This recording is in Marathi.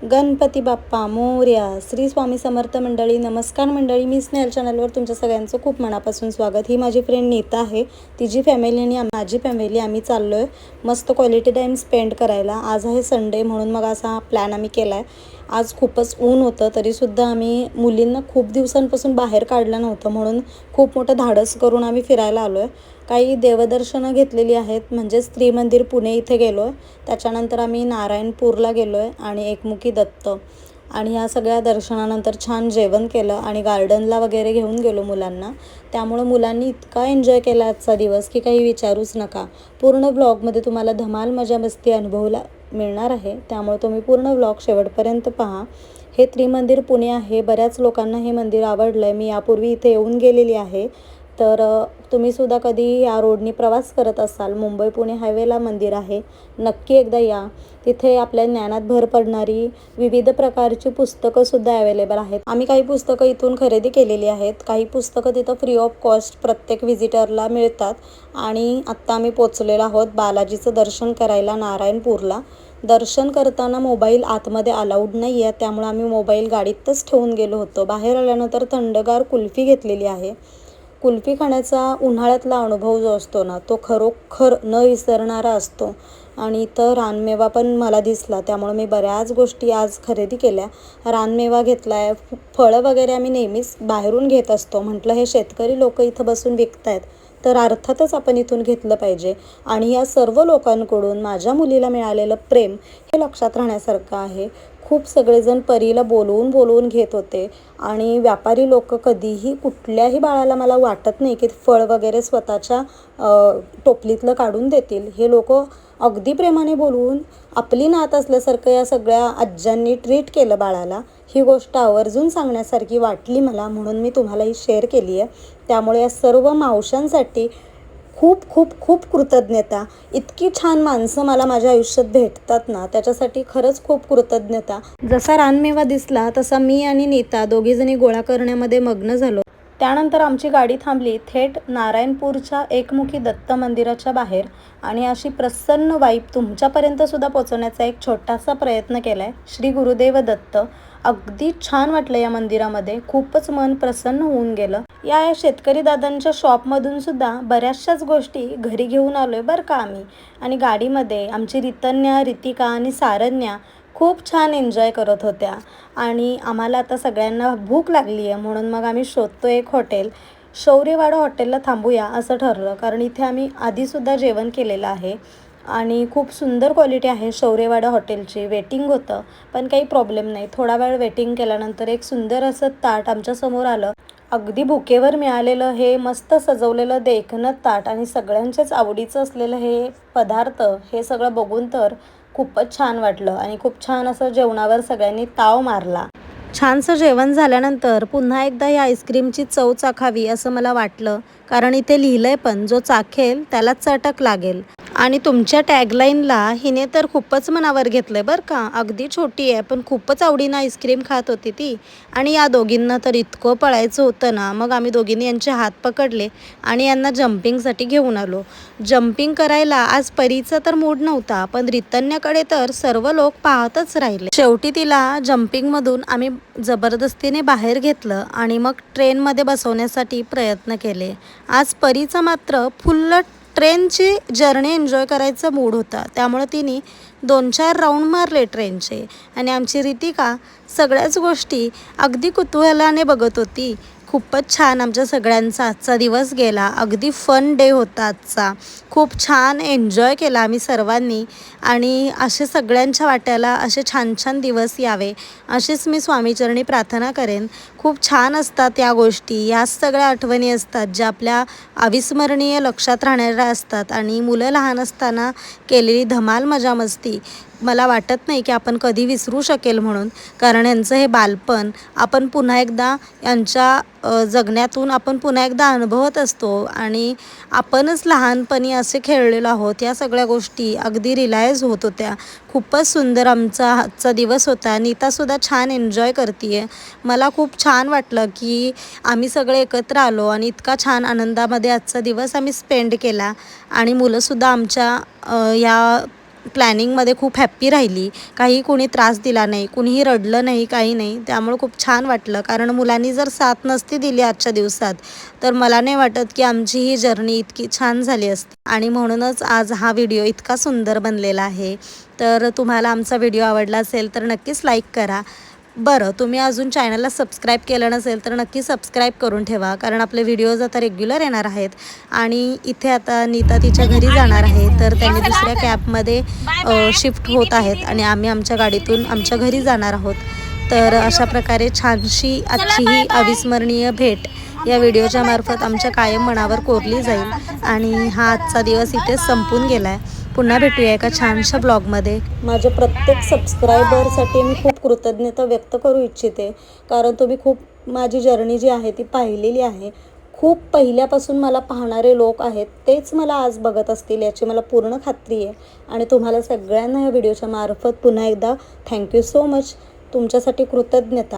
गणपती बाप्पा मोरया. श्री स्वामी समर्थ मंडळी. नमस्कार मंडळी, मी स्नेहल चॅनलवर तुमच्या सगळ्यांचं खूप मनापासून स्वागत. ही माझी फ्रेंड नीता आहे. तिची फॅमिली आणि माझी फॅमिली आम्ही चाललो आहे मस्त क्वालिटी टाईम स्पेंड करायला. आज आहे संडे, म्हणून मग असा प्लॅन आम्ही केला आहे. आज खूपच ऊन होतं, तरीसुद्धा आम्ही मुलींना खूप दिवसांपासून बाहेर काढलं नव्हतं, म्हणून खूप मोठं धाडस करून आम्ही फिरायला आलो आहे. काही देवदर्शनं घेतलेली आहेत, म्हणजे श्री मंदिर पुणे इथे गेलो आहे. त्याच्यानंतर आम्ही नारायणपूरला गेलो आहे आणि एकमुखी दत्त, आणि ह्या सगळ्या दर्शनानंतर छान जेवण केलं आणि गार्डनला वगैरे घेऊन गेलो मुलांना. त्यामुळं मुलांनी इतका एन्जॉय केला आजचा दिवस की काही विचारूच नका. पूर्ण ब्लॉगमध्ये तुम्हाला धमाल मजा मस्ती अनुभवायला मिळणार आहे, त्यामुळे तुम्ही पूर्ण ब्लॉग शेवटपर्यंत पहा. हे त्रिमंदिर पुणे आहे. बऱ्याच लोकांना हे मंदिर आवडलं आहे. मी यापूर्वी इथे येऊन गेलेली आहे. तर तुम्हीसुद्धा कधी या रोडनी प्रवास करत असाल, मुंबई पुणे हायवेला मंदिर आहे, नक्की एकदा या. तिथे आपल्या ज्ञानात भर पडणारी विविध प्रकारची पुस्तकंसुद्धा अवेलेबल आहेत. आम्ही काही पुस्तकं इथून खरेदी केलेली आहेत. काही पुस्तकं तिथं फ्री ऑफ कॉस्ट प्रत्येक व्हिजिटरला मिळतात. आणि आत्ता आम्ही पोचलेलो आहोत बालाजीचं दर्शन करायला नारायणपूरला. दर्शन करताना मोबाईल आतमध्ये अलाउड नाही आहे, त्यामुळे आम्ही मोबाईल गाडीतच ठेवून गेलो होतो. बाहेर आल्यानंतर थंडगार कुल्फी घेतलेली आहे. कुल्फी खाण्याचा उन्हाळ्यातला अनुभव जो असतो ना, तो खरोखर न विसरणारा असतो. आणि इथं रानमेवा पण मला दिसला, त्यामुळे मी बऱ्याच गोष्टी आज खरेदी केल्या. रानमेवा घेतला आहे. फळं वगैरे आम्ही नेहमीच बाहेरून घेत असतो. म्हटलं हे शेतकरी लोक इथं बसून विकत आहेत, तर अर्थातच आपण इथून घेतलं पाहिजे. आणि या सर्व लोकांकडून माझ्या मुलीला मिळालेलं प्रेम हे लक्षात राहण्यासारखं आहे. खूप सगळेजण परीला बोलवून बोलवून घेत होते. आणि व्यापारी लोक कधीही कुठल्याही बाळाला मला वाटत नाही की फळ वगैरे स्वतःच्या टोपलीतलं काढून देतील. हे लोक अगदी प्रेमाने बोलवून आपली नात असल्यासारखं या सगळ्या आज्यांनी ट्रीट केलं बाळाला. ही गोष्ट आवर्जून सांगण्यासारखी वाटली मला, म्हणून मी तुम्हाला ही शेअर केली आहे. त्यामुळे या सर्व मावशांसाठी खूप खूप खूप कृतज्ञता. इतकी छान माणसं मला माझ्या आयुष्यात भेटतात ना, त्याच्यासाठी खरंच खूप कृतज्ञता. जसा रानमेवा दिसला तसा मी आणि नीता दोघीजणी गोळा करण्यामध्ये मग्न झालो. त्यानंतर आमची गाडी थांबली थेट नारायणपूरच्या एकमुखी दत्त मंदिराच्या बाहेर, आणि अशी प्रसन्न वाईब तुमच्यापर्यंतसुद्धा पोचवण्याचा एक छोटासा प्रयत्न केला आहे. श्री गुरुदेव दत्त. अगदी छान वाटलं या मंदिरामध्ये. खूपच मन प्रसन्न होऊन गेलं. या शेतकरी दादांच्या शॉपमधून सुद्धा बऱ्याचशाच गोष्टी घरी घेऊन आलो आहे बरं का आम्ही. आणि गाडीमध्ये आमची रितन्या, रितिका आणि सारण्या खूप छान एन्जॉय करत होत्या. आणि आम्हाला आता सगळ्यांना भूक लागली आहे, म्हणून मग आम्ही शोधतो एक हॉटेल. शौर्यवाडा हॉटेलला थांबूया असं ठरलं, कारण इथे आम्ही आधीसुद्धा जेवण केलेलं आहे. आणि खूप सुंदर क्वालिटी आहे शौर्यवाडा हॉटेलची. वेटिंग होतं, पण काही प्रॉब्लेम नाही. थोडा वेळ वेटिंग केल्यानंतर एक सुंदर असं ताट आमच्यासमोर आलं. अगदी भुकेवर मिळालेलं हे मस्त सजवलेलं देखणं ताट आणि सगळ्यांच्याच आवडीचं असलेलं हे पदार्थ, हे सगळं बघून तर खूपच छान वाटलं. आणि खूप छान असं जेवणावर सगळ्यांनी ताव मारला. छानसं जेवण झाल्यानंतर पुन्हा एकदा या आईस्क्रीमची चव चाखावी असं मला वाटलं, कारण इथे लिहिलं आहे पण, जो चाखेल त्याला चटक लागेल. आणि तुमच्या टॅगलाईनला हिने तर खूपच मनावर घेतलं आहे बरं का. अगदी छोटी आहे पण खूपच आवडीनं आईस्क्रीम खात होती ती. आणि या दोघींना तर इतकं पळायचं होतं ना, मग आम्ही दोघींनी यांचे हात पकडले आणि यांना जम्पिंगसाठी घेऊन आलो. जम्पिंग करायला आज परीचा तर मूड नव्हता, पण रितन्याकडे तर सर्व लोक पाहतच राहिले. शेवटी तिला जम्पिंगमधून आम्ही जबरदस्तीने बाहेर घेतलं आणि मग ट्रेनमध्ये बसवण्यासाठी प्रयत्न केले. आज परीचा मात्र फुल्ल ट्रेनची जर्नी एन्जॉय करायचा मूड होता, त्यामुळे तिने 2-4 राऊंड मारले ट्रेनचे. आणि आमची रितिका सगळ्याच गोष्टी अगदी कुतूहलाने बघत होती. खूपच छान आमच्या सगळ्यांचा आजचा दिवस गेला. अगदी फन डे होता आजचा. खूप छान एन्जॉय केला आम्ही सर्वांनी. आणि असे सगळ्यांच्या वाट्याला असे छान छान दिवस यावे अशीच मी स्वामीचरणी प्रार्थना करेन. खूप छान असतात या गोष्टी. याच सगळ्या आठवणी असतात ज्या आपल्या अविस्मरणीय लक्षात राहणाऱ्या असतात. आणि मुलं लहान असताना केलेली धमाल मजा मस्ती मला वाटत नाही की आपण कधी विसरू शकेल म्हणून, कारण यांचं हे बालपण आपण पुन्हा एकदा यांच्या जगण्यातून आपण पुन्हा एकदा अनुभवत असतो. आणि आपणच लहानपणी असे खेळलेलो आहोत. या सगळ्या गोष्टी अगदी रिलायज होत होत्या. खूपच सुंदर आमचा आजचा दिवस होता. नीतासुद्धा छान एन्जॉय करते आहे. मला खूप छान वाटलं की आम्ही सगळे एकत्र आलो आणि इतका छान आनंदामध्ये आजचा दिवस आम्ही स्पेंड केला. आणि मुलंसुद्धा आमच्या या प्लॅनिंगमध्ये खूप हॅप्पी राहिली. काही कोणी त्रास दिला नाही, कुणीही रडलं नाही, काही नाही. त्यामुळे खूप छान वाटलं. कारण मुलांनी जर साथ नसती दिली आजच्या दिवसात तर मला नाही वाटत की आमची ही जर्नी इतकी छान झाली असती. आणि म्हणूनच आज हा व्हिडिओ इतका सुंदर बनलेला आहे. तर तुम्हाला आमचा व्हिडिओ आवडला असेल तर नक्कीच लाईक करा. बरं, तुम्ही अजून चॅनलला सबस्क्राईब केलं नसेल तर नक्की सबस्क्राईब करून ठेवा, कारण आपले व्हिडिओज आता रेग्युलर येणार आहेत. आणि इथे आता नीता तिच्या घरी जाणार आहे, तर त्यांनी दुसऱ्या कॅबमध्ये शिफ्ट होत आहेत आणि आम्ही आमच्या गाडीतून आमच्या घरी जाणार आहोत. तर अशा प्रकारे छानशी आजची ही अविस्मरणीय भेट या व्हिडिओच्या मार्फत आमच्या कायम मनावर कोरली जाईल. आणि हा आजचा दिवस इथेच संपून गेला आहे. पुन्हा भेटूया एका छानशा ब्लॉगमध्ये. माझ्या प्रत्येक सबस्क्रायबरसाठी मी खूप कृतज्ञता व्यक्त करू इच्छिते, कारण तुम्ही खूप माझी जर्नी जी आहे ती पाहिलेली आहे. खूप पहिल्यापासून मला पाहणारे लोक आहेत, तेच मला आज बघत असतील याची मला पूर्ण खात्री आहे. आणि तुम्हाला सगळ्यांना या व्हिडिओच्या मार्फत पुन्हा एकदा थँक्यू सो मच. तुमच्यासाठी कृतज्ञता.